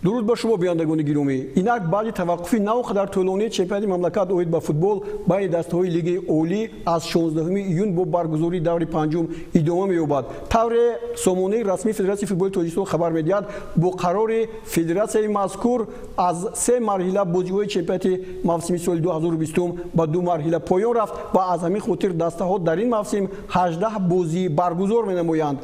درود با شما بینندگان گرامی. اینک بعد توقف نوقدر طولانی چمپیونات مملکت اوید با فوتبال بین دسته‌های لیگ اولی از 16 ایون با برگزاری دور پنجم ادامه می‌یابد. طور سامانه رسمی فدراسیون فوتبال تاجیکستان خبر می‌دهد با قرار فدراسیون مذکور از سه مرحله بازی‌های چمپیونات موسم سال 2020 با دو مرحله پایان رفت و از همین خاطر دسته‌ها در این موسم 18 بازی برگزار می‌نمایند.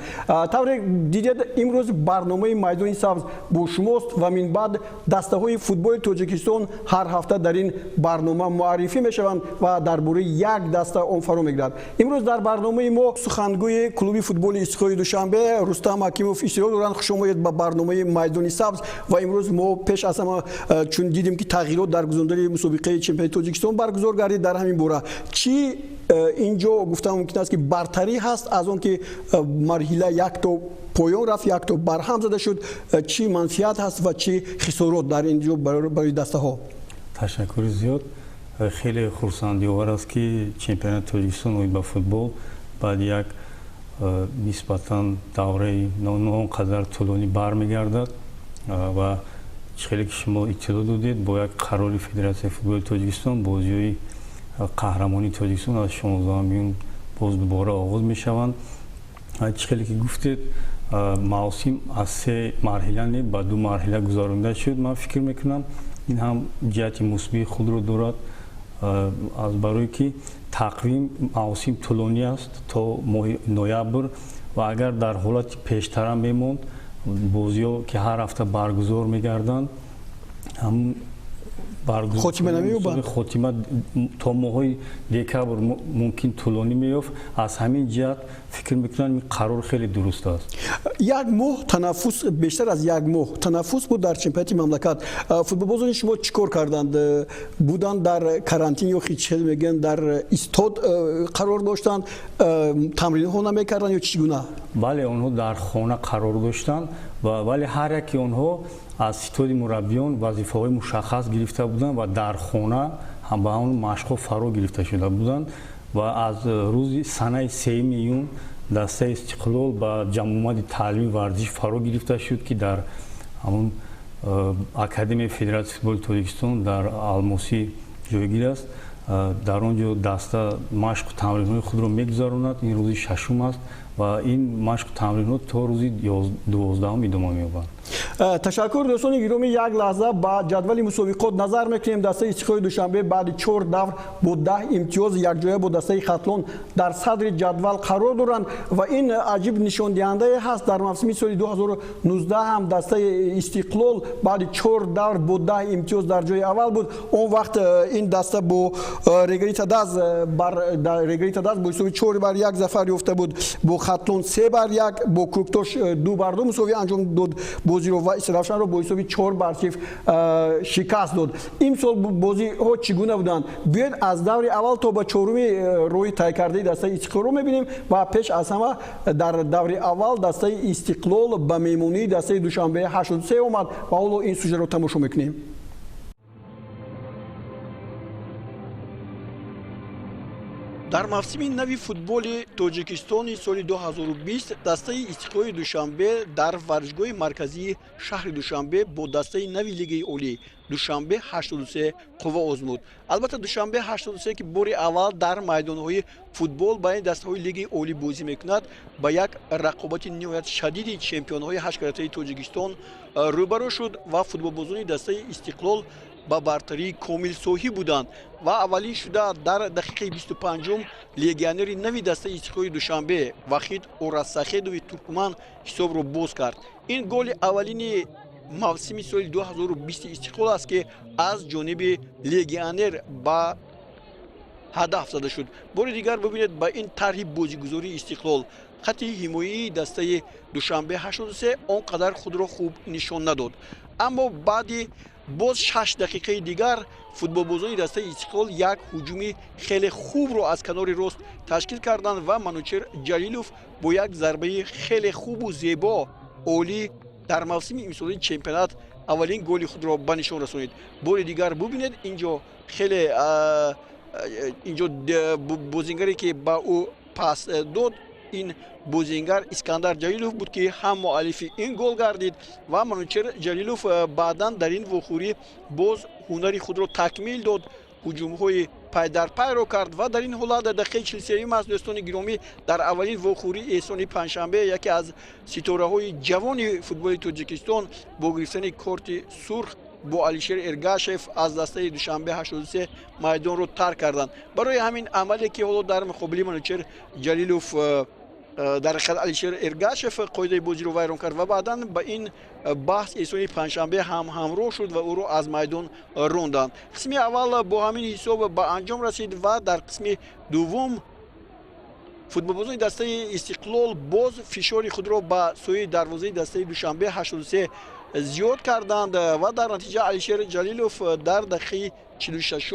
طور دیگر امروز برنامه میدان سبز با شماست و من بعد دسته‌های فوتبال تاجیکستان هر هفته در این برنامه معرفی می‌شوند و درباره یک دسته آن فرا می‌گیرد. امروز در برنامه ما سخنگوی کلوب فوتبال استقلال دوشنبه رستم حکیموف اشتراک دارند. خوش آمدید به برنامه میدان سبز. و امروز ما پیش از همه چون دیدیم که تغییرات در گزاردن مسابقه چمپیونات تاجیکستان برگزار گردید در همین باره چی اینجا گفتم ممکن است که برتری هست از اون که مرحله یک تا پایان رفت یک تا برهم زده شد، چی منفیت هست و چی خسارات در اینجا برای دسته ها؟ تشکر زیاد. خیلی خرسندی آور است که چمپیونات تاجیکستان اوید با فوتبال بعد یک نسبتاً دوره نه قدر طولانی برمیگردد و خیلی که شما اطلاع دادید با یک قرار فدراسیون فوتبال تاجیکستان بازی‌های قهرمانی تاجیکستان از 16 میلیون باز دوباره آغاز می‌شوند. خیلی که گفتید موسم از سه مرحله به دو مرحله گذرانده شد. من فکر میکنم این هم جهت مثبت خود رو دارد از برای که تقویم موسم طولانی است تا ماه نوامبر و اگر در حالت پیشتر هم میموند بازی‌ها که هر هفته برگزار می‌گردند هم خاتمه نمی‌یابد. خاتمه تا ماه دکبر ممکن طولانی می‌یافت. از همین جهت فکر می‌کنم این قرار خیلی درست است. یک ماه تنفس بیشتر از یک ماه تنفس بود در چمپیونات مملکت. فوتبالبازان شما چیکار کردند؟ بودن در کرانتین یا چه میگن در استاد قرار داشتند؟ تمرین ها نمی‌کردند یا چگونه؟ بله آنها در خانه قرار داشتند و ولی هر یکی آنها از ستاد مربیان وظیفه‌های مشخص گرفته بودند و در خانه هم به همون مشق فرا گرفته شده بودند و از روز سنه 3 میلیون دسته استقلال با جمعیت تعلیم ورزش فرا گرفته شد که در همون اکادمی فدراسیون فوتبال تاجیکستان در الماسی جایگیر است. در آنجا دسته مشق و تمرین‌های خود را می‌گذراند. این روز ششم است و این مشق و تمرینات تا روز 12 ادامه می‌یابد. تشکر دوستان گرامی. یک لحظه با جدول مسابقات نظر میکنیم. دسته استقلال دوشنبه بعد 4 دور با 10 امتیاز یک جایه با دسته خطلون در صدر جدول قرار دارند و این عجیب نشان دهنده هست. در موسم سال 2019 هم دسته استقلال بعد 4 دور با 10 امتیاز در جای اول بود. اون وقت این دسته با رگریتا داز با حساب 4-1 ظفر یافته بود. با خطلون 3-1 با کوکتوش 2-2 مساوی انجام داد. بازی رو و اسرافشان رو با حساب 4-0 شکست داد. این سال بازی ها چگونه بودند؟ بیاید از دور اول تا به چهارمی روی طی کرده دسته استقلال رو می‌بینیم و پیش از همه در دور اول دسته استقلال به میمونی دسته دوشنبه 83 اومد و حالا این سوژه رو تماشا می‌کنیم. در موسم نوی فوتبال تاجیکستان سال 2020 دسته استقلال دوشنبه در ورزشگاه مرکزی شهر دوشنبه با دسته نوی لیگ اولی دوشنبه 83 قوا آزمود. البته دوشنبه 83 که بار اول در میدان‌های فوتبال بین دسته‌های لیگ اولی بازی میکند با یک رقابت نهایت شدید چمپیون‌های 8 کرته تاجیکستان روبرو شد و فوتبالبازان دسته استقلال با برتری کامل صحیح بودند و اولین شده در دقیقه 25 لیگیونر نوی دسته استقلال دوشنبه وحید اوراساخیدوی ترکمن حساب را باز کرد. این گل اولین موسم سال 2020 استقلال است که از جانب لیگیونر با هدف زده شد. بار دیگر ببینید با این طرح بازیگزاری استقلال خط حمایتی دسته دوشنبه 83 آنقدر خود را خوب نشان نداد، اما بعد باز 6 دقیقه دیگر فوتبالبازان دسته استقلال یک هجوم خیلی خوب رو از کنار راست تشکیل کردند و منوچهر جلیلوف با یک ضربه خیلی خوب و زیبا عالی در موسم امسالی چمپیونات اولین گل خود را به نشان رسانید. بار دیگر ببینید اینجا خیلی اینجا بازیگری که با او پاس داد این بازیگر اسکندر جلیلوف بود که هم مؤلف این گل گردید و منوچهر جلیلوف بعداً در این وخوری باز هنری خود را تکمیل داد، هجوم‌های پای در پای رو کرد و در این حالت دقیقه 43 از دوستان گرامی در اولین وخوری احسان پنجشنبه یکی از ستاره‌های جوان فوتبال تاجیکستان با گرفتن کارت سرخ با علیشیر ارگاشف از دسته دوشنبه 83 میدان رو ترک کردند. برای همین عملی که حالا در مقابل منوچهر جلیلوف در حقیقت علیشیر ارگاشف قاعده بازی رو ویران کرد و بعداً با این بحث احسان پنجشنبه هم همراه شد و او رو از میدان راندند. قسم اول با همین حساب به انجام رسید و در قسم دوم فوتبالبازان دسته استقلال باز فشار خود را به سوی دروازه دسته دوشنبه 83 زیاد کردند و در نتیجه علیشیر جلیلوف در دقیقه 46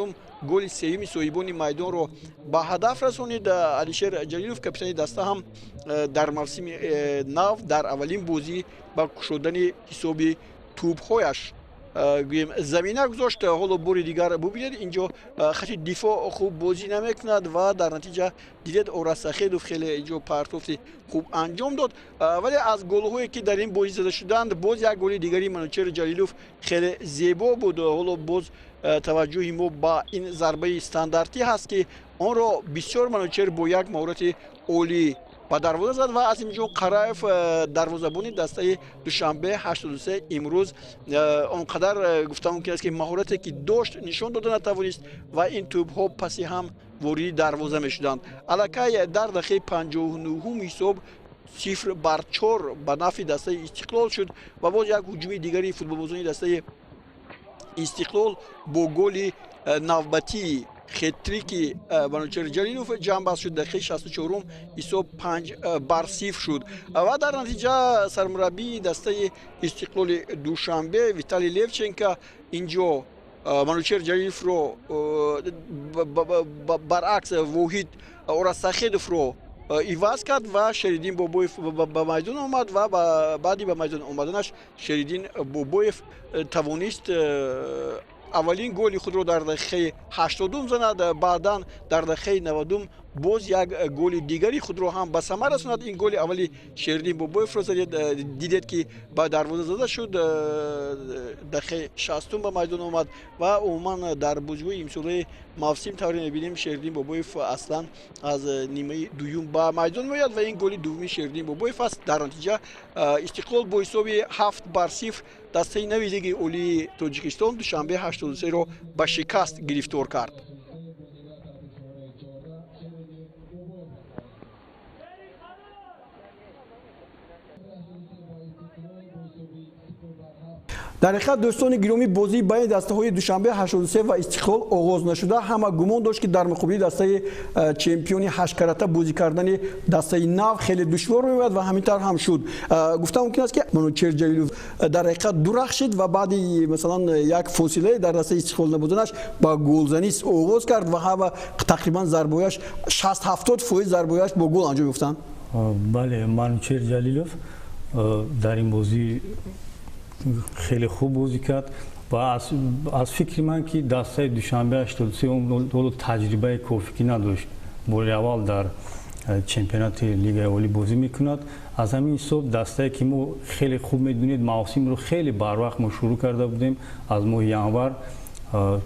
گل سوم صاحبان میدان رو به هدف رسانید. علیشیر جلیلوف کاپیتان دسته هم در موسم نو در اولین بازی با گشودن حساب توپ‌هایش زمینه گذاشت. حالا بار دیگر ببینید اینجا خط دفاع خوب بازی نمیکند و در نتیجه دیدید اوراساخیدوف خیلی اینجا پرتافت خوب انجام داد، ولی از گل‌هایی که در این بازی زده شدند باز یک گل دیگری منوچهر جلیلوف خیلی زیبا بود. حالا باز توجه ما با این ضربه استانداردی هست که آن را بسیار منوچهر با یک مهارت عالی و دروازه زد و از اینجا قرایف دروازه‌بان دسته دوشنبه 83 امروز آنقدر گفتم ممکن است که مهارتی که داشت نشان داده نتوانست و این توپ ها پسی هم وارد دروازه میشدند. الکی در دقیقه 59 حساب 0-4 به نفع دسته استقلال شد و باز یک هجوم دیگری فوتبالبازان دسته استقلال با گل نوبتی خطریکی منوچهر جلیلوف جمع بست شد. دقیقه 64 حساب 5-0 شد و در نتیجه سرمربی دسته استقلال دوشنبه ویتالی لیوچنکا اینجا منوچهر جلیلوف رو برعکس واحد اوراساخیدوف رو ایواز کرد و شریدین بابویف به میدان آمد و بعدی به میدان آمدنش شریدین بابویف توانست اولین گل خود رو در دقیقه 80 زند، بعداً در دقیقه 90 باز یک گل دیگری خود رو هم به ثمر رساند. این گل اولی شریدین بابویف رو دیدید که با دروازه زده شد، دقیقه 60 به میدان آمد و عموما در بازی‌های امسال موسم طوری می‌بینیم شریدین بابویف اصلا از نیمه دوم به میدان میاد و این گل دومی شریدین بابویف است. در نتیجه استقلال با حساب 7-0 دسته نوی لیگ عالی تاجیکستان دوشنبه 83 رو به شکست گرفتار کرد. در حقیقت دوستان گرامی بازی بین دسته های دوشنبه 83 و استقلال آغاز نشده، همه گمان داشت که در مقابل دسته چمپیون هشت کرته بازی کردن دسته نو خیلی دشوار میاد و همینطور هم شد. گفتم ممکن است که منوچهر جلیلوف در حقیقت درخشید و بعد مثلا یک فاصله در دسته استقلال نبودنش با گلزنی آغاز کرد و همه تقریبا ضربه‌اش 60-70% ضربه‌اش با گل انجام یافتند. بله، منوچهر جلیلوف در این بازی خیلی خوب بازی کرد و از فکر من که دسته دوشنبه 83 اون تجربه کافی نداشت. بار اول در چمپیونات لیگ عالی بازی میکند. از همین حساب دسته که ما خیلی خوب میدونید موسم رو خیلی بر وقت ما شروع کرده بودیم. از ماه ینور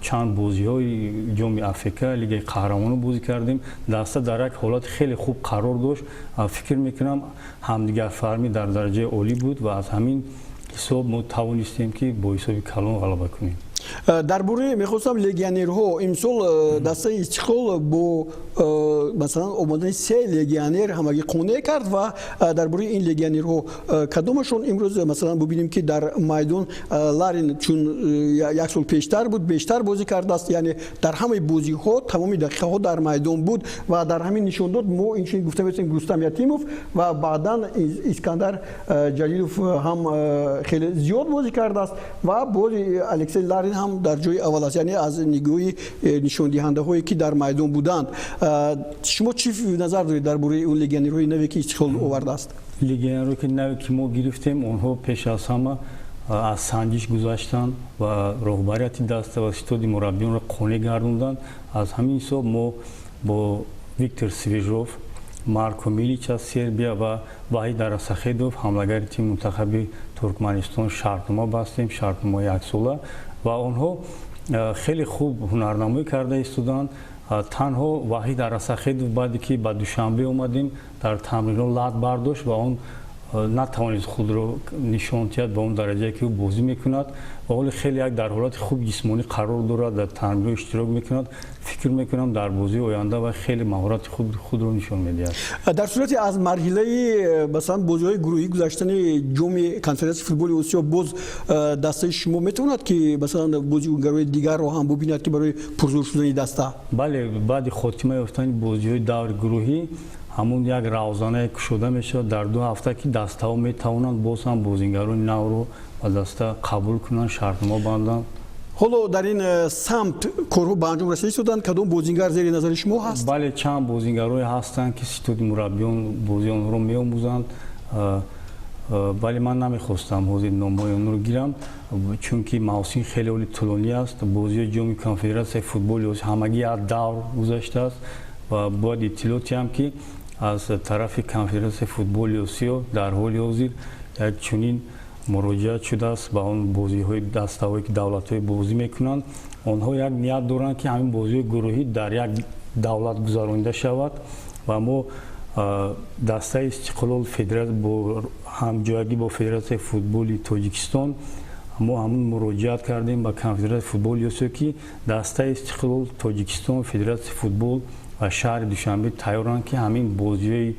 چند بازی های جام افریقا لیگ قهرمانان بازی کردیم. دسته در یک حالت خیلی خوب قرار داشت. فکر میکنم همدیگر فرمی در درجه عالی بود و از همین حساب ما توانستیم که با حساب کلان غلبه کنیم. درباره میخواستم لگیونرها امسال دسته استقلال با مثلا آمدن 3 لگیونر همگی قانع کرد و درباره این لگیونرها کدومشون امروز مثلا ببینیم که در میدان لارین چون یک سال پیشتر بود بیشتر بازی کرده است، یعنی در همه بازی ها تمام دقیقه ها در میدان بود و در همین نشون داد. ما این گفته می‌شیم رستم یتیموف و بعداً اسکندر جلیلوف هم خیلی زیاد بازی کرده است و بازی الکسی لارین هم در جای اول است، یعنی از نگاه نشان دهنده هایی که در میدان بودند. شما چی نظر دارید درباره اون لگیونرهای نوی که استقلال آورده است؟ لگیونرهایی که نوی که ما گرفتیم اونها پیش از همه از سنجش گذاشتند و رهبریت دسته و استاد مربیان را قانع گردوندند. از همین حساب ما با ویکتور سویژوف марко милич аз сербия ва ваҳид арасахедов ҳамлагари тими мунтахаби туркманистон шартнома бастем, шартномаи яксола ва онҳо хеле хуб ҳунарнамоӣ карда истоданд. танҳо ваҳид арасахедов баъде ки ба душанбе омадем дар тамринҳо лат бардошт ва он натавонист худро нишон диҳад ба он дараҷае ки ӯ бозӣ мекунад ва ҳоле хеле як дар ҳолати хуб ҷисмонӣ қарор дорад, дар тамринҳо иштирок мекунад. фикр мекунам дар бозии оянда ва хеле маҳорати худро нишон медиҳад. дар сурати аз марҳилаи масалан бозиҳои гурӯҳӣ гузаштани ҷоми конференсияи футболи осиё боз дастаи шумо метавонад ки масалан бозигарои дигарро ҳам бубинад ки барои пурзур шудани даста? бале баъди хотима ёфтани бозиҳои даври гурӯҳӣ ҳамун як равзанае кушода мешавад дар 2 ҳафта ки даставо метавонанд боз ҳам бозигарони навро ба даста қабул кунанд, шартнома банданд. ҳоло дар ин самт корҳо ба анҷом расида шуданд. кадом бозигар зери назари шумо ҳаст? бале чанд бозигарое ҳастанд ки ситоди мураббиён бозии онҳоро меомӯзанд, вале ман намехостам ҳозир номҳои онҳоро гирам, чунки мавсим хеле оли тӯлонӣ аст. бозиҳои ҷоми конфедератсияи футболи осиё ҳамагӣ як давр гузаштааст ва бояд иттилоотиам ки аз тарафи конфедератсияи футболи осиё дар ҳоли ҳозир як чунин муроҷиат шудааст ба он бозиҳои даставое ки давлатҳое бозӣ мекунанд. онҳо як ният доранд ки ҳамин бозиҳои гурӯҳӣ дар як давлат гузаронида шавад ва мо дастаи истиқлол бо ҳамҷоягӣ бо федератсияи футболи тоҷикистон мо ҳамун муроҷиат кардем ба конфедератсияи футболи осиё ки дастаи истиқлол тоҷикистон, федератсияи футбол ва шаҳри душанбе тайёранд ки ҳамин бозиҳои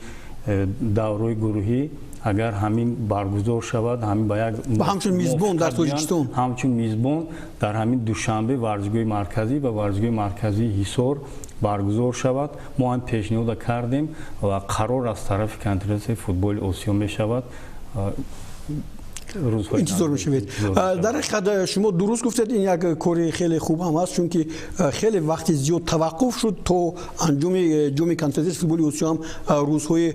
давраи гурӯҳӣ агар ҳамин баргузор шавад, ҳамин ба як ҳамчун мизбон дар тоҷикистон, ҳамчун мизбон дар ҳамин душанбе варзишгоҳи марказӣ ва варзишгоҳи марказии ҳисор баргузор шавад. мо ҳам пешниҳода кардем ва қарор аз тарафи конфедератсияи футболи осиё мешавад. интизор мешавед. дар ҳақиқат шумо дуруст гуфтед, ин як кори хеле хуб ҳам аст, чунки хеле вақти зиёд таваққуф шуд то анҷоми ҷоми конференсияи футболи осиё ҳам рӯзҳои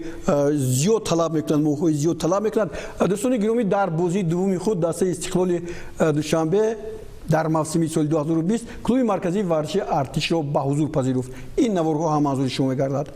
зиёд талаб мекунад, моҳҳои зиёд талаб мекунад. дӯстони гиромӣ, дар бозии дуввуми худ дастаи истиқлоли душанбе дар мавсими соли 2020 клуби марказии варзиши артишро ба ҳузур пазируфт. ин наворҳо ҳам манзури шумо мегардад?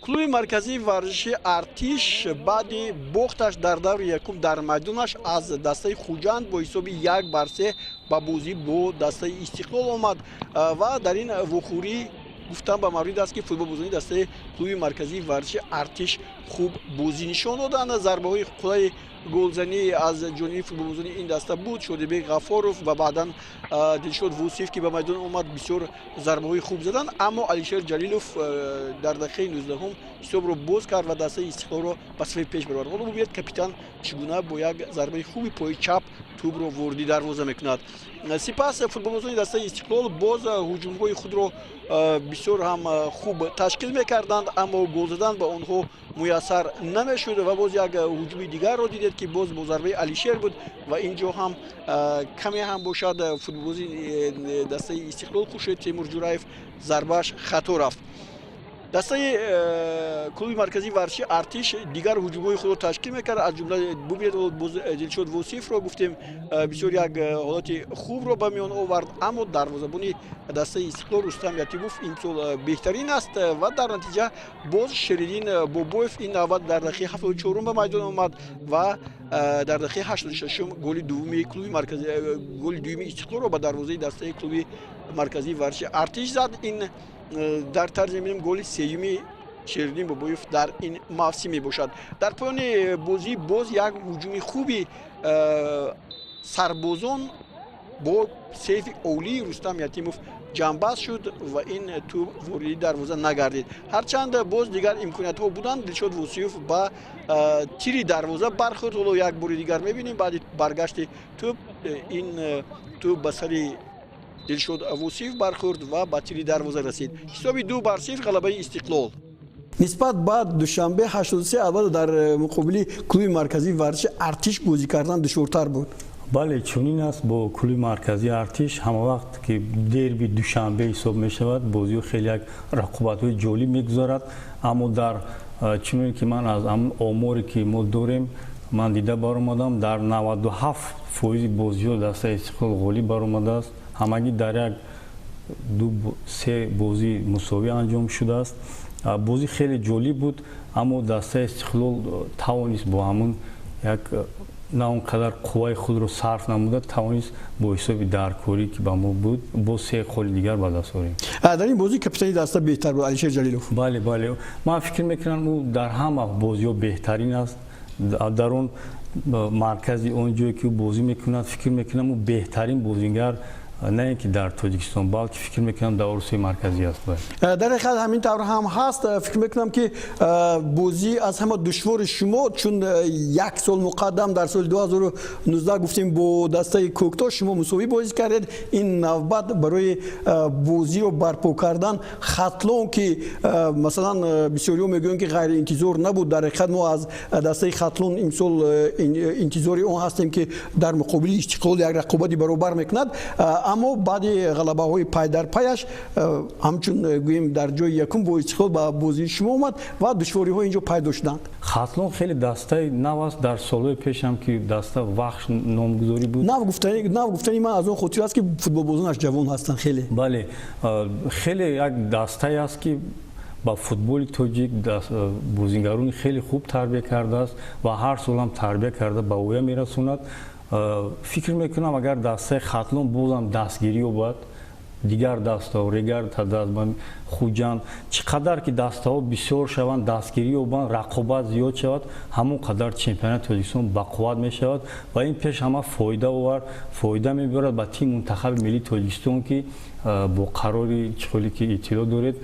клуби марказии варзиши артиш баъди бохташ дар даври якум дар майдонаш аз дастаи хуҷанд бо ҳисоби 1-3 ба бозӣ бо дастаи истиқлол омад ва дар ин вохӯрӣ гуфтан ба маврид аст ки футболбозони дастаи клуби марказии варзиши артиш хуб бозӣ нишон доданд. зарбаҳои қулаи голзанӣ аз ҷониби футболбозони ин даста буд. Шодибек Ғафоров ва баъдан Дилшод Вусиф ки ба майдон омад бисёр зарбаҳои хуб заданд, аммо Алишер Ҷалилов дар дақиқаи 19 ҳисобро боз кард ва дастаи истиқлолро ба сафи пеш баровард. ҳоло бубинед капитан чӣ гуна бо як зарбаи хуби пои чап тӯбро ворди дарвоза мекунад. сипас футболбозони дастаи истиқлол боз ҳуҷумҳои худро бисёр ҳам хуб ташкил мекарданд, аммо гол задан ба онҳо муяссар намешуд ва боз як ҳуҷуми дигарро дидед ки боз бо зарбаи Алишер буд ва ин ҷо ҳам каме ҳам бошад футболбози дастаи истиқлол Хуршед Темур Ҷураев зарбааш хато рафт. дастаи клуби марказии варзиши артиш дигар ҳуҷумҳои худро ташкил мекард. аз ҷумла бубинед Дилшод Восифро гуфтем бисёр як ҳолати хубро ба миён овард, аммо дарвозабони дастаи истиқлол Рустам Ятибов имсол беҳтарин аст ва дар натиҷа боз Шеридин Бобоев ин навбат дар дақиқаи 74 ба майдон омад ва дар дақиқаи 86 голи дуввуми клуби марказии голи дуюми истиқлолро ба дарвозаи дастаи клуби марказии варзиши артиш зад. ин дар тарзи мебинем голи сеюми Шеридин Бобоев дар ин мавсим мебошад. дар поёни бозӣ боз як ҳуҷуми хуби сарбозон бо сейфи олии Рустам Ятимов ҷамъбаст шуд ва ин тӯб вориди дарвоза нагардид. ҳарчанд боз дигар имкониятҳо буданд. Дилшод Восиёв ба тири дарвоза бархӯрд. ҳоло як бори дигар мебинем баъди баргашти тӯб ин тӯб ба сари Дилшод Восиф бархӯрд ва ба тири дарвоза расид. ҳисоби 2-0 ғалабаи истиқлол. нисбат ба душанбе 83 албатта дар муқобили клуби марказии варзиши артиш бозӣ кардан душвортар буд. бале чунин аст. бо клуби марказии артиш ҳама вақт ки дерби душанбе ҳисоб мешавад бозиҳо хеле як рақобатҳои ҷолиб мегузарад, аммо дар чунин ки ман аз оморе ки мо дорем ман дида бар омадам дар 97% бозиҳо дастаи Истиқлол ғолиб бар омадааст. Ҳамагӣ дар як се бозӣ мусовӣ анҷом шудааст. Бозӣ хеле ҷолиб буд, аммо дастаи Истиқлол тавонист бо ҳамун як на он қадар қувваи худро сарф намуда тавонист бо ҳисоби даркорӣ ки ба мо буд бо се холи дигар ба даст орем. дар ин бозӣ капитани даста беҳтар буд Алишер Ҷалилов. бале бале ман фикр мекунам ӯ дар ҳама бозиҳо беҳтарин аст. дар он маркази он ҷое ки ӯ бозӣ мекунад фикр мекунам ӯ беҳтарин бозингар не ин ки дар Тоҷикистон балки фикр мекунам дар Орусияи марказӣ аст. дар ҳақиқат ҳамин тавр ҳам ҳаст. фикр мекунам ки бозӣ аз ҳама душвори шумо чун як сол муқаддам дар соли 2019 гуфтем бо дастаи Коктор шумо мусовӣ бозӣ кардед. ин навбат барои бозиро барпо кардан Хатлон ки масалан бисёриҳо мегӯянд ки ғайриинтизор набуд. дар ҳақиқат мо аз дастаи Хатлон имсол интизори он ҳастем ки дар муқобили Истиқлол як рақобати баробар мекунад. аммо баъди ғалабаҳои пай дар паяш ҳамчун гӯем дар ҷои якум бо Истиқлол ба бозии шумо омад ва душвориҳо инҷо пайдо шуданд. Хатлон хеле дастаи нав аст. дар солҳои пешам ки даста вахш номгузорӣ буд. нав гуфтани ман аз он хотир аст ки футболбозонаш ҷавон ҳастанд. хеле бале хеле як дастае аст ки ба футболи тоҷик бозингарони хеле хуб тарбия кардааст ва ҳар солам тарбия карда ба воя мерасонад. фикр мекунам агар дастаи Хатлон бозам дастгирӣ ёбад дигар даставо регар тадазбан хуҷанд чӣ қадар ки дастаҳо бисёр шаванд дастгирӣ ёбанд рақобат зиёд шавад ҳамон қадар чемпионати Тоҷикистон бақувват мешавад ва ин пеш ҳама фоида мебарад ба тими мунтахаби миллии Тоҷикистон ки бо қарори чиқоли ки иттилоъ доред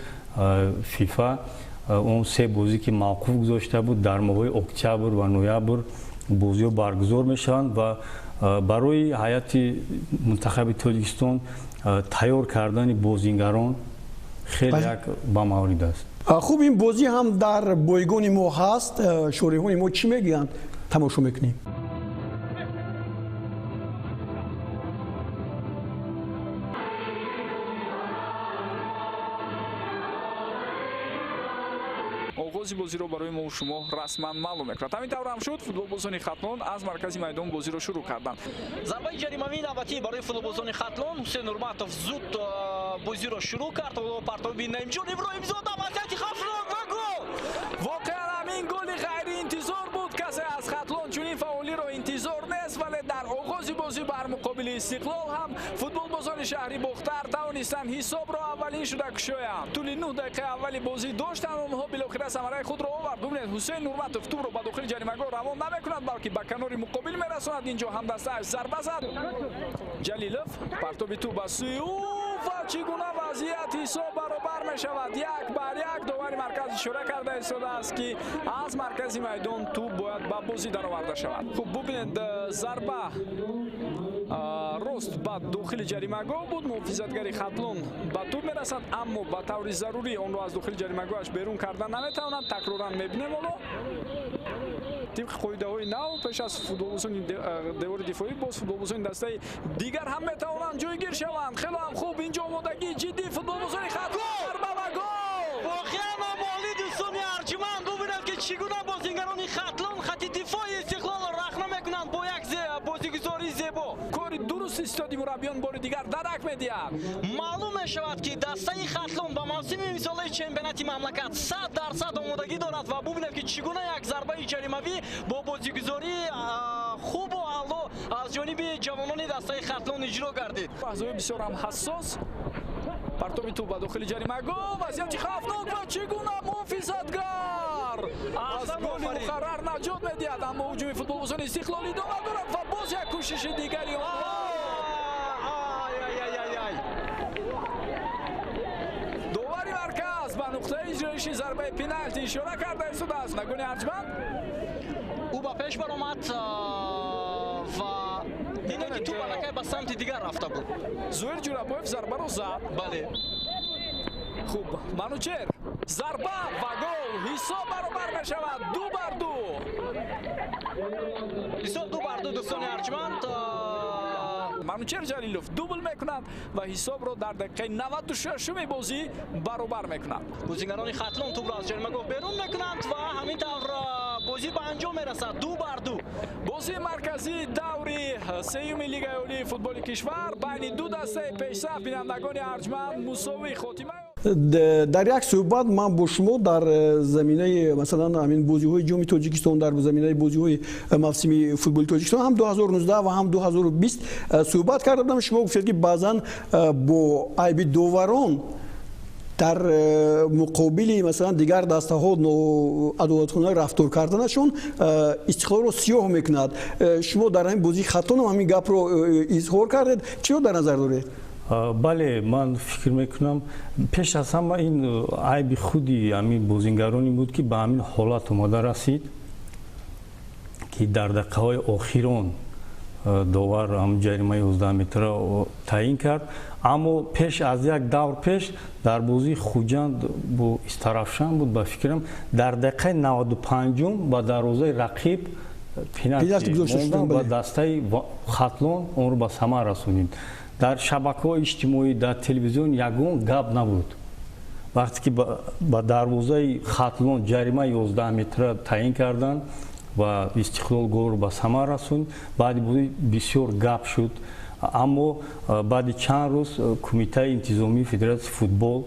фифа он се бозӣ ки мавқуф гузошта буд дар моҳҳои октябр ва ноябр бозиҳо баргузор мешаванд ва барои ҳайати мунтахаби Тоҷикистон тайёр кардани бозингарон хеле як ба маврид аст. хуб ин бозӣ ҳам дар бойгони мо ҳаст. шориҳони мо чӣ мегӯянд? тамошо мекунем. оғози бозиро барои мо шумо расман маълум мекунад. ҳамин тавр ҳам шуд футболбозони Хатлон аз маркази майдон бозиро шурӯъ карданд. зарбаи ҷаримавии навбатӣ барои футболбозони Хатлон. Ҳусейн Нурматов зуд бозиро шурӯъ кард. партоби Наимҷон Иброҳимзода вазъияти хафнок ва гол. воқеан ҳамин голи ғайриинтизор буд. касе аз Хатлон чунин фаъолиро интизор нест, вале дар оғози бозӣ бар муқобили Истиқлол ҳам футболбозони шаҳри Бухтар тавонистанд ҳисобро аввалин шуда кушоянд. тӯли 9 дақиқаи аввали бозӣ доштанд онҳо билохира самараи худро овард. бубинед Ҳусейн Нурматов тӯбро ба дохили ҷаримагоҳ равон намекунад, балки ба канори муқобил мерасонад. инҷо ҳам дастааш зарба зад. Ҷалилов партоби тӯб ба сӯи ӯ ва чӣ гуна вазъият ҳисоб баробар мешавад. 1-1 довари марказ ишора карда истодааст ки аз маркази майдон тӯб бояд ба бозӣ дароварда шавад. хуб бубинед зарба рост ба дохили ҷаримагоҳ буд. муҳофизатгари Хатлон ба тӯб мерасад, аммо ба таври зарурӣ онро аз дохили ҷаримагоҳаш берун карда наметавонад. такроран мебинем ҳоло тибқи қоидаҳои нав пеш аз футболбозони девори дифоӣ боз футболбозони дастаи дигар ҳам метавонанд ҷойгир шаванд. хеле ҳам хуб инҷо омодагии ҷиддии футболбозони Хатлон. зарба ва гол. воқеан омоли дӯстони арҷманд. бубинед ки чӣ гуна бозингарони Хатлон хатти дифои Истиқлолро рахна мекунанд бо як бозигузори зебо. кори дуруст истоди мураббиён бори дигар дарак медиҳад. маълум мешавад ки дастаи Хатлон ба мавсими имсолаи чемпионати мамлакат 100% омодагӣ дорад ва бубинед ки чӣ гуна як зарбаи ҷаримавӣ бо бозигузории хубу аъло аз ҷониби ҷавонони дастаи Хатлон иҷро гардид. лаҳзаҳои бисёр ҳам ҳассос. партоби тӯб ба дохили ҷаримагоҳ. вазъияти хавфнок ва чӣ гуна муҳофизатгар аз голи муқаррар наҷот медиҳад. аммо ҳуҷуми футболбозони Истиқлол идома дорад ва боз як кӯшиши дигари довари марказ ба нуқтаи иҷроиши зарбаи пеналти ишора карда истодааст. нагони арҷманд ӯ ба пеш баромад ва диде ки тӯб аллакай ба самти дигар рафта буд. зуҳир ҷурабоев зарбаро зад. бале хуб Манучер зарба ва гол. ҳисоб баробар мешавад 2-2. ҳисоб 2-2 дӯстони арҷманд. Манучер Ҷалилов дубл мекунад ва ҳисобро дар дақиқаи 96-уми бозӣ баробар мекунад. бозингарони Хатлон тӯбро аз ҷаримагоҳ берун мекунанд ва ҳамин тавр бозӣ ба анҷом мерасад. 2-2. بازی مرکزی دوری سوم لیگ عالی فوتبال کشور بین دو دسته پیشرفت بینندگان ارجمند مساوی خاتمه. در یک صحبت من با شما در زمینه مثلا همین بازی‌های جام تاجیکستان در زمینه بازی‌های موسمی فوتبال تاجیکستان هم 2019 و هم 2020 صحبت کردم. شما گفتید که بعضا با عیب داوران در مقابل مثلا دیگر دسته ها عدالتخانه رفتار کردنشون استقلال رو سیاه میکند. شما در این بازی خطا همین گپ رو اظهار کردید، چی رو در نظر دارید؟ بله، من فکر میکنم پیش از همه این عیب خودی همین بازیگرانی بود که به همین حالت اومده رسید که در دقیقه های آخران داور هم جریمه 11 متر تعیین کرد. اما پیش از یک دور پیش در بازی خوجند با استرافشان بود، به فکرم در دقیقه 95 با دروازه رقیب پنالتی موندن و دسته خطلون اون رو به ثمر رسونید. در شبکه‌های اجتماعی در تلویزیون یگان گپ نبود. وقتی که با دروازه خطلون جریمه 11 متر تعیین کردند و استقلال گل رو به ثمر رسوند، بعد بودی بسیار گپ شد. اما بعد چند روز کمیته انتظامی فدراسیون فوتبال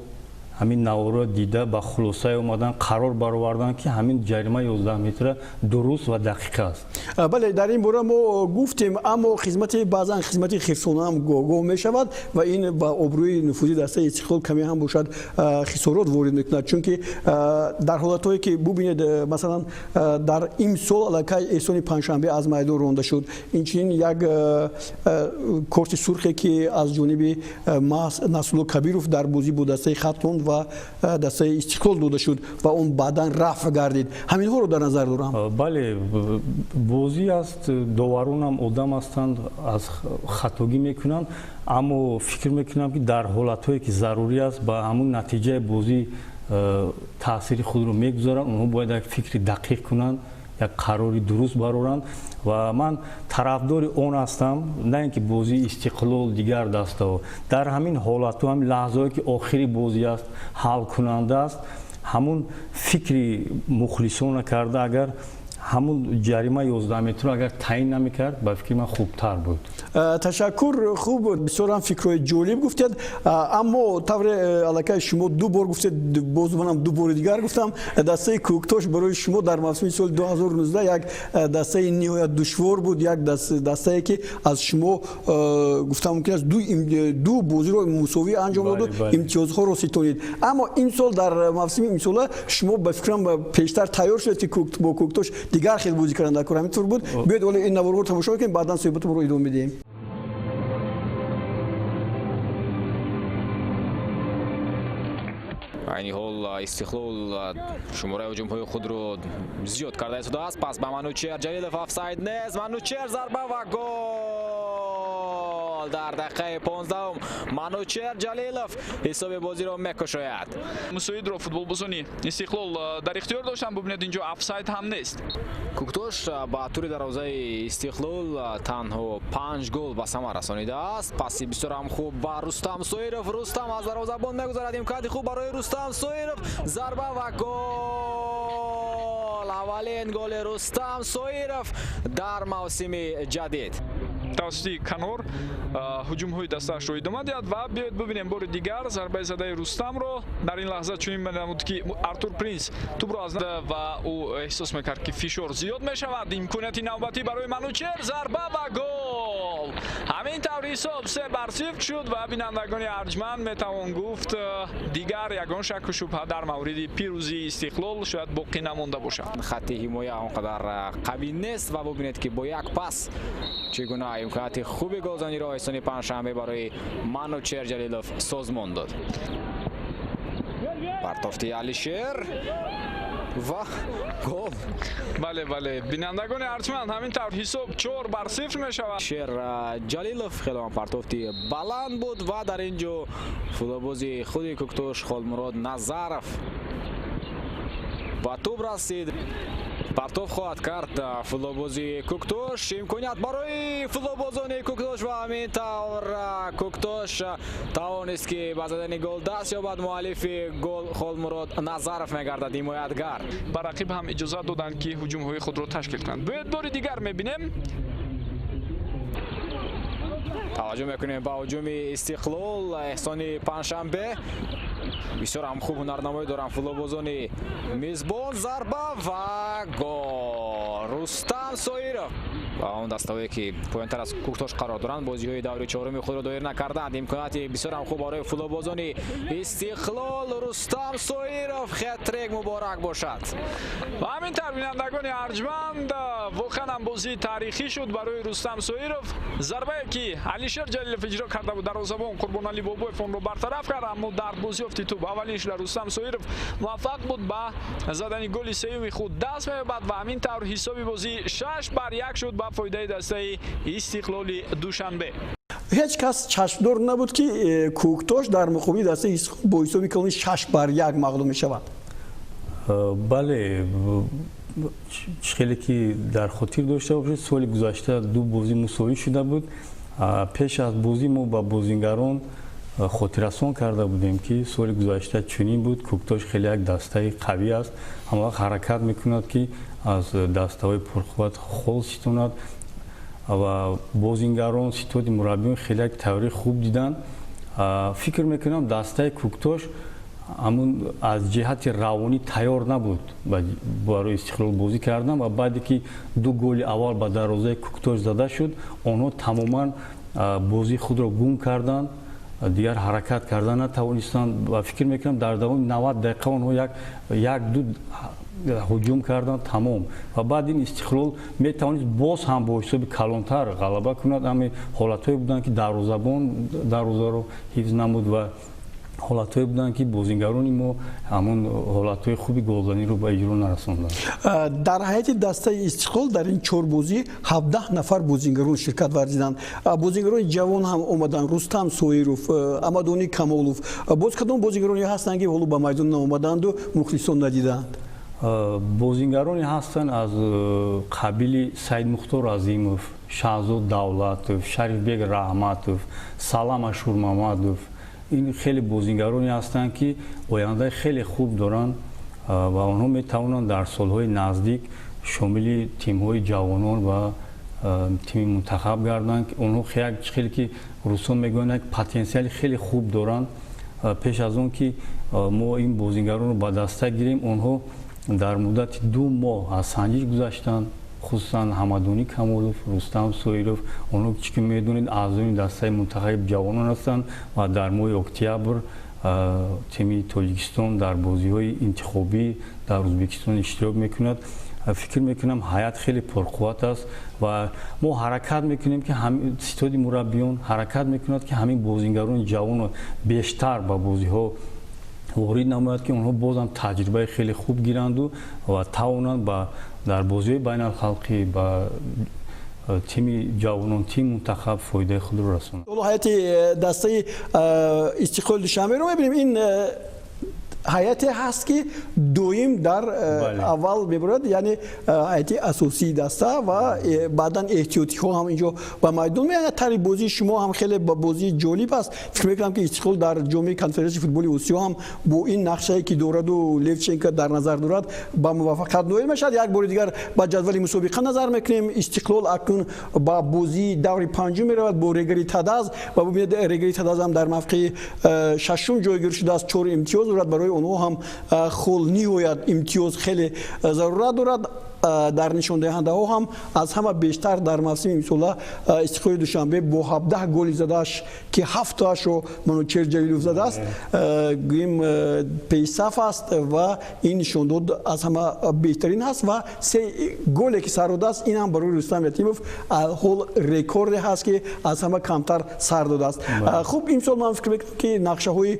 همین نوارا دیده با خلاصه اومدن قرار برآوردن که همین جریمه 11 متر درست و دقیق است. بله، در این باره ما گفتیم، اما خدمت بعضا خدمت خرسانه هم گم می شود و این با ابروی نفوذی دسته استقلال کمی هم باشد خسارات وارد میکند، چون که در حالتایی که ببینید مثلا در این سال علاقه احسان پنجشنبه از میدان رانده شد، این یک کارت سرخی که از جانب نصرالله کبیروف در بازی با دسته خطلون و دسته استقلال داده شد و اون بعدا رفع گردید. همین ها رو در نظر دارم. بله، بازی است، داوران هم آدم هستند، از خطاگی میکنند، اما فکر میکنم که در حالتهایی که ضروری است با همون نتیجه بازی تاثیر خود رو میگذارن. اونها باید یک فکر دقیق کنند، یک قراری درست برارند و من طرفدار اون هستم، نه اینکه بازی استقلال دیگر دسته ها در همین حالت و همین لحظه‌ای که آخری بازی است حل کننده است، همون فکری مخلصانه کرده اگر همون جریمه 11 متر اگر تعیین نمیکرد به فکر من خوبتر بود. تشکر، خوب، بسیار هم فکرهای جالب گفتید. اما طور علاقه شما دو بار گفتید، باز منم دو بار دیگر گفتم، دسته کوکتاش برای شما در موسم سال 2019 یک دسته نهایت دشوار بود، یک دسته که از شما گفتم ممکن است دو بازی رو مساوی انجام داد، امتیازها رو ستونید. اما این سال در موسم این سال شما به فکرم پیشتر تیار شدید که با کوکتاش دیگر خیلی بازی کردن کار همینطور بود. بیاید ولی این نوار رو تماشا کنیم، بعدا صحبت رو ادامه میدیم. عین حال استقلال شماره هجوم‌های خود رو زیاد کرده شده است. پس به منوچهر جلیلوف آفساید نیست، منوچهر ضربه و گل در دقیقه 15 منوچهر جلیلوف حساب بازی رو میکشاید. مسعود رو فوتبال بازی استقلال در اختیار داشتن، ببینید اینجا آفساید هم نیست. کوکتاش با توری دروازه استقلال تنها 5 گل به ثمر رسانیده است. پاسی بسیار هم خوب با رستم سویرف، رستم از دروازه‌بان میگذارد، امکاناتی خوب برای رستم سویرف، ضربه و گل. اولین گل رستم سویرف در موسم جدید. توسط کنار هجوم‌های دستش رو ادامه داد و بیاید ببینیم بار دیگر ضربه زده رستم رو در این لحظه چنین می‌نمود که ارتور پرینس توپ رو از و او احساس می‌کرد که فشار زیاد می‌شود. امکانیت نوبتی برای منوچهر، ضربه و گل. همین طور حساب 3-0 شد و بینندگان ارجمند میتوان گفت دیگر یگان شک و شبهه در مورد پیروزی استقلال شاید باقی نمانده باشد. خط حمایه آنقدر قوی نیست و ببینید که با یک پاس چگونه امکانات خوبی گلزنی را احسان پنجشنبه برای منوچهر جلیلوف سازمان داد. پرتافتی علیشیر و گل. بله بینندگان ارجمند همین طور حساب 4-0 می شود. شیر جلیلوف خیلی پرتافتی بلند بود و در اینجا فوتبالبازی خودی کوکتاش خالمراد نظرف با توپ رسید. партов хоҳад кард футболбози Куктош. имконият барои футболбозони Куктош ва ҳамин тавр Куктош тавонист ки ба задани гол даст ёбад. муаллифи гол Холмурод Назаров мегардад ҳимоятгар. ба рақиб ҳам иҷозат доданд ки ҳуҷумҳои худро ташкил кунанд. бояд бори дигар мебинем. таваҷҷӯҳ мекунем ба ҳуҷуми Истиқлол. эҳсони панҷшанбе бисёр ҳам хуб ҳунарнамоӣ доранд футболбозони мизбон. зарба ва гол. Рустам Соиров ва он дастаҳое ки поёнтар аз Куктош қарор доранд бозиҳои даври чоруми худро доир накарданд. имконияти бисёр ҳам хуб барои футболбозони Истиқлол. Рустам Соиров хет-трик муборак бошад. ва ҳамин тавр бинандагони арҷманд воқеан ҳам бозии таърихӣ шуд барои Рустам Соиров. зарбае ки Алишер Ҷалилов иҷро карда буд дарвозабон Қурбонали Бобоев онро бартараф кард, аммо дар бозиёфти тӯб аввалин шуда Рустам Соиров муваффақ буд ба задани голи сеюми худ даст меёбад ва ҳамин тавр ҳисоби бозӣ 6-1 шуд ба фоидаи дастаи Истиқлоли Душанбе. ҳеҷ кас чашмдор набуд ки Куктош дар муқобили дастаи Истиқлол бо ҳисоби калони 6-1 мағлуб мешавад. бале хеле ки дар хотир дошта бошед соли гузашта ду бозӣ мусовӣ шуда буд. пеш аз бозӣ мо ба бозингарон хотиррасон карда будем ки соли гузашта чунин буд. Куктош хеле як дастаи қавӣ аст, ҳама вақт ҳаракат мекунад ки аз дастаҳои пурқувват хол ситонад ва бозингарон ситоати мураббиён хеле як таври хуб диданд. фикр мекунам дастаи Куктош амун аз ҷиҳати равонӣ тайёр набуд барои Истиқлол бозӣ кардан ва баъде ки ду голи аввал ба дарвозаи Куктош зада шуд, онҳо тамоман бозии худро гум карданд, дигар ҳаракат кардан натавонистанд ва фикр мекунам дар давоми 90 дақиқа онҳо як-ду ҳуҷум карданд тамом ва баъд ин Истиқлол метавонист боз ҳам бо ҳисоби калонтар ғалаба кунад. ҳамин ҳолатҳое буданд ки дарвозабон дарвозаро ҳифз намуд ва ҳолатҳое буданд ки бозингарони мо ҳамон ҳолатҳои хуби голзаниро ба иҷро нарасонданд. дар ҳайати дастаи Истиқлол дар ин чорбозӣ 17 нафар бозингарон ширкат варзиданд. бозингарони ҷавон ҳам омаданд. Рустам Соиров, Амадони Камолов, боз кадом бозингароне ҳастанд ки ҳоло ба майдон наомаданду мухлисон надиданд? бозингароне ҳастанд аз қабили Саидмухтор Азимов, Шаҳзод Давлатов, Шарифбек Раҳматов, Салам Ашурмамадов. ин хеле бозингароне ҳастанд ки ояндаи хеле хуб доранд ва онҳо метавонанд дар солҳои наздик шомили тимҳои ҷавонон ва тими мунтахаб гарданд. онҳо хеле ки русон мегӯянд як потенсиали хеле хуб доранд. пеш аз он ки мо ин бозингаронро ба даста гирем, онҳо дар муддати 2 моҳ аз санҷиш гузаштанд. хусусан Ҳамадони Камолов, Рустам Соиров, онҳо чӣ ки медонед аъзои дастаи мунтахаби ҷавонон ҳастанд ва дар моҳи октябр тими Тоҷикистон дар бозиҳои интихобӣ дар Ӯзбекистон иштирок мекунад. фикр мекунам ҳайат хеле пурқувват аст ва мо ҳаракат мекунем ки ситоди мураббиён ҳаракат мекунад ки ҳамин бозингарони ҷавонро бештар ба бозиҳо ворид намояд ки онҳо бозам таҷрибаи хеле хуб гиранду ва тавонанд дар бозиҳои байналхалқӣ ба тими ҷавонон, тими мунтахаб фоидаи худро расонанд. ҳайати дастаи Истиқлоли Душанберо мебинем. ин ҳайате ҳаст ки доим дар аввал мебурад, яъне ҳайати асосии даста ва баъдан эҳтиётиҳо ҳам инҷо ба майдон меоянд. тари бозии шумо ҳам хеле бозии ҷолиб аст. фикр мекунам ки Истиқлол дар ҷоми конференсияи футболи Осиё ҳам бо ин нақшае ки дораду Левченко дар назар дорад ба муваффақият ноил мешавад. як бори дигар ба ҷадвали мусобиқа назар мекунем. Истиқлол акнун ба бозии даври панҷум меравад бо Регари Тадаз ва бубинед Регари Тадаз ҳам дар мавқеи шашум ҷойгир шудааст. 4 имтиёз дорад. барои онҳо ҳам хол ниҳоят имтиёз хеле зарурат дорад. дар нишондиҳандаҳо ҳам аз ҳама бештар дар мавсими имсола Истиқлоли Душанбе бо 17 голи задааш ки 7таашро Манучер Ҷалилов задааст гӯем пейсаф аст ва ин нишондод аз ҳама беҳтарин ҳаст ва 3 голе ки сар додааст ин ҳам барои Рустам Ятимов ҳол рекорде ҳаст ки аз ҳама камтар сар додааст. хуб имсол ман фикр мекунам ки нақшаҳои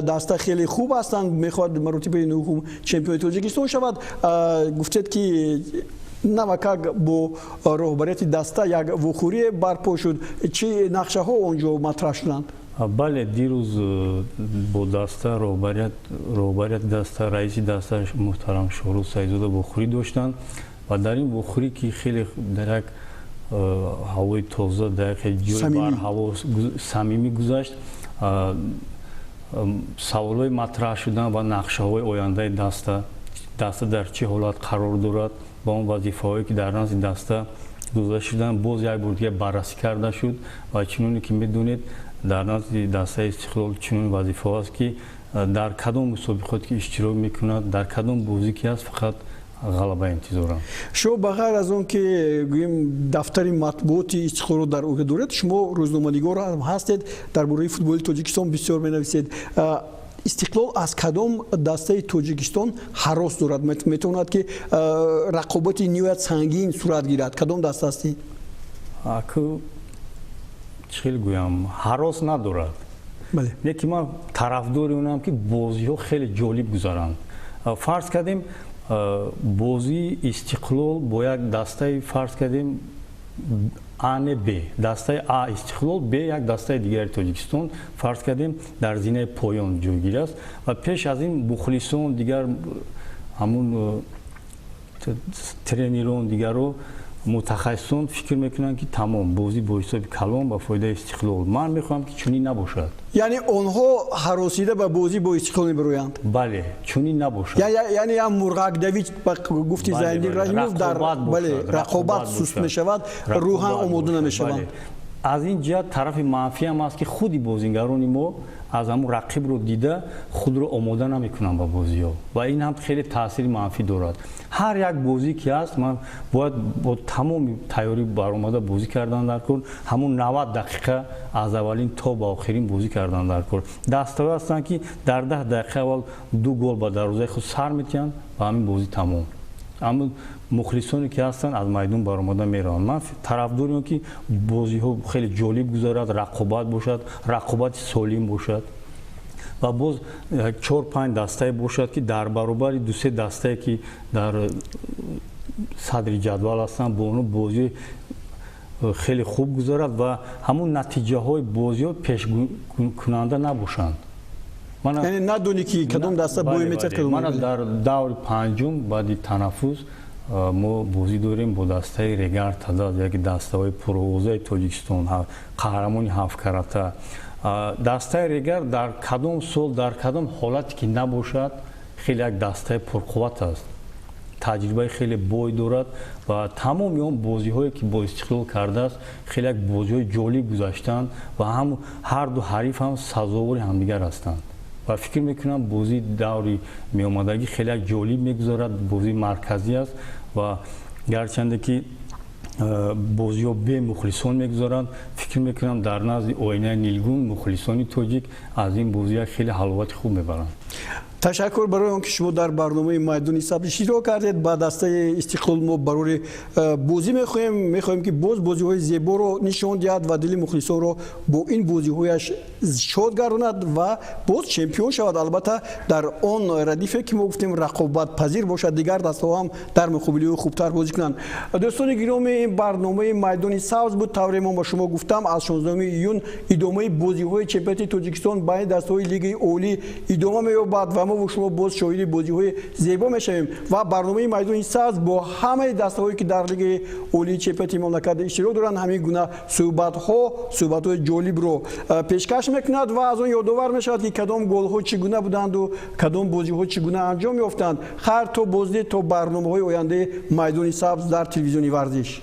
даста хеле хуб ҳастанд. мехоҳад маротибаи нӯҳум чемпиони Тоҷикистон шавад. гуфтед ки навакак бо роҳбарияти даста як вухӯрие барпо шуд. чӣ нақшаҳо онҷо матраҳ шуданд? бале дирӯз бо даста роҳбарияти даста раиси даста муҳтарам Шоҳрӯз Саидзода вухӯрӣ доштанд. و در این بخوری که خیلی در یک هوای تازه در یک جای بر هوا صمیمی گذشت سوالای مطرح شدن و نقشه های آینده دسته در چه حالت قرار دارد با اون وظیفه هایی که در نزد این دسته گذاشته شدن باز یک بار دیگه بررسی کرده شد و چنونی که میدونید در نزد دسته استقلال چنون وظیفه است که در کدام مسابقات که اشتراک میکند در کدام بازی که است فقط غلبه انتظارم. شما بغیر از اون که گوییم دفتر مطبوعات استقلال رو در عهده دارید شما روزنامه‌نگار هم هستید درباره فوتبال تاجیکستان بسیار می‌نویسید. استقلال از کدام دسته تاجیکستان هراس دارد میتواند که رقابت نیویت سنگین صورت گیرد کدام دسته هستی؟ اكو چیل گویم هراس ندارد. بله. یکی ما طرفدار اونم که بازی‌ها خیلی جالب گذارند. فرض کردیم بازی استقلال با یک دسته فرض کردیم آن ب دسته آ استقلال ب یک دسته دیگر تاجیکستان فرض کردیم در زینه پایان جایگیر است و پیش از این مخلصان دیگر همون ترینران دیگر رو متخصصان فکر میکنن که تمام بازی با حساب کلان با فایده استقلال من میخوام که چنین نباشد یعنی آنها هراسیده به بازی با استقلال میبرویند بله چنین نباشد یعنی هم مرغک دوید گفتی زایندی رحیموف در بله رقابت سست میشود روحاً آماده نمیشوند از این جهت طرف منفی هم است که خودی بازیگران ما از همون رقیب رو دیده خود رو آماده نمیکنن با بازی ها و این هم خیلی تاثیر منفی دارد هر یک بازی که هست من باید با تمام تیاری برآمده بازی کردن در کار همون 90 دقیقه از اولین تا با آخرین بازی کردن در کار دستاوی هستن که در 10 دقیقه اول 2 گل با دروازه خود سر میتین و همین بازی تمام اما مخلصانی که هستن از میدان برآمده میرن من طرفداریم که بازی ها خیلی جالب گذارد رقابت باشد رقابت سالم باشد و باز 4-5 دسته باشد که در برابر 2-3 دسته که در صدر جدول هستن با اون بازی خیلی خوب گذارد و همون نتیجه های بازی ها پیش کننده نباشند یعنی ندونی که کدام دسته بوی میتد کدام من در دور پنجم بعد تنفس ما بازی داریم با دسته رگر تعداد یک دسته های پرووزه تاجیکستان قهرمانی 7 کرته دسته رگر در کدام سال در کدام حالتی که نباشد خیلی یک دسته پرقوت است تجربه خیلی بوی دارد و تمام اون بازی هایی که با استقلال کرده است خیلی یک بازی های جالب گذاشتند و هم هر دو حریف هم سزاوار همدیگر هستند و فکر میکنم بازی دوری می آمدگی خیلی جالب میگذارد بازی مرکزی است و گرچنده که بازی ها به مخلصان میگذارند فکر میکنم در نزد آینه نیلگون مخلصانی تاجیک از این بازی خیلی حلاوت خوب میبرند تشکر برای آنکه شما در برنامه میدان حساب اشتراک کردید با دسته استقلال ما برای بازی میخواهیم که بازی های زیبا رو نشان دهد و دل مخلصان رو با این بازی هایش شاد گرداند و باز چمپیون شود البته در آن ردیفه که ما گفتیم رقابت پذیر باشد دیگر دسته ها هم در مقابل خوبتر بازی کنند دوستان گرامی این برنامه میدان سبز بود طوری ما با شما گفتم از 16 ایون ادامه بازی های چمپیونات تاجیکستان بین دسته های لیگ اولی ادامه می‌یابد و ما شما باز شاهد بازی های زیبا میشویم و برنامه میدان سبز با همه دسته هایی که در لیگ اولی چمپیونات مملکت اشتراک دارند همین گونه صحبت های جالب رو پیشکش میکند و از اون یادآور میشود که کدام گل ها چگونه بودند و کدام بازی ها چگونه انجام یافتند خیر تا بازدید تا برنامه های آینده میدان سبز در تلویزیونی ورزش